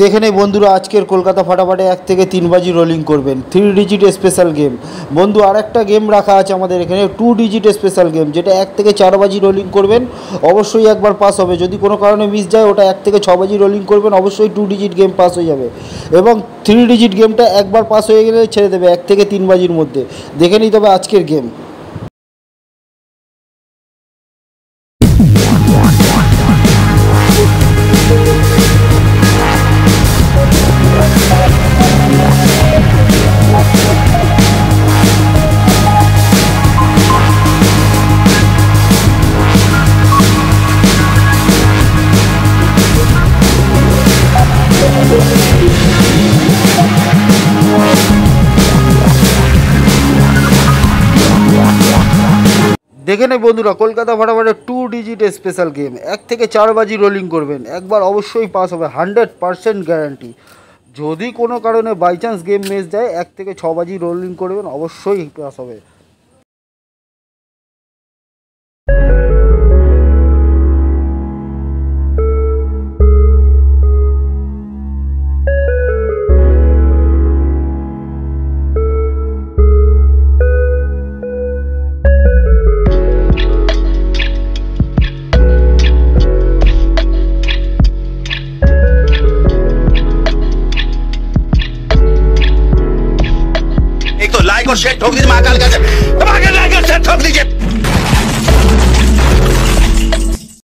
দেখে নেই বন্ধুরা, আজকের কলকাতা ফাটাফাটে 1 থেকে 3 বাজি রোলিং করবেন 3 ডিজিট স্পেশাল গেম। বন্ধু আর একটা গেম রাখা আছে আমাদের এখানে 2 ডিজিট স্পেশাল গেম, যেটা 1 থেকে 4 বাজি রোলিং করবেন, অবশ্যই একবার পাস হবে। যদি কোনো কারণে মিস যায়, ওটা 1 থেকে 6 বাজি রোলিং করবেন, অবশ্যই 2 ডিজিট গেম পাস হয়ে যাবে। এবং 3 ডিজিট গেমটা একবার পাস হয়ে গেলে ছেড়ে দেবে 1 থেকে 3 বাজির মধ্যে। দেখে নিই তবে আজকের গেম। দেখে নেই বন্ধুরা, কলকাতা ফাটাফাটে 2 ডিজিট স্পেশাল গেম 1 থেকে 4 বাজি রোলিং করবেন, একবার অবশ্যই পাস হবে, 100% গ্যারান্টি। যদি কোনো কারণে বাই চান্স গেম মিস যায়, 1 থেকে 6 বাজি রোলিং করবেন, অবশ্যই পাস হবে। एक तो लाइक और शेयर ठोक दीजिए, महाकाल का धमाके लाइक और शेयर ठोक दीजिए।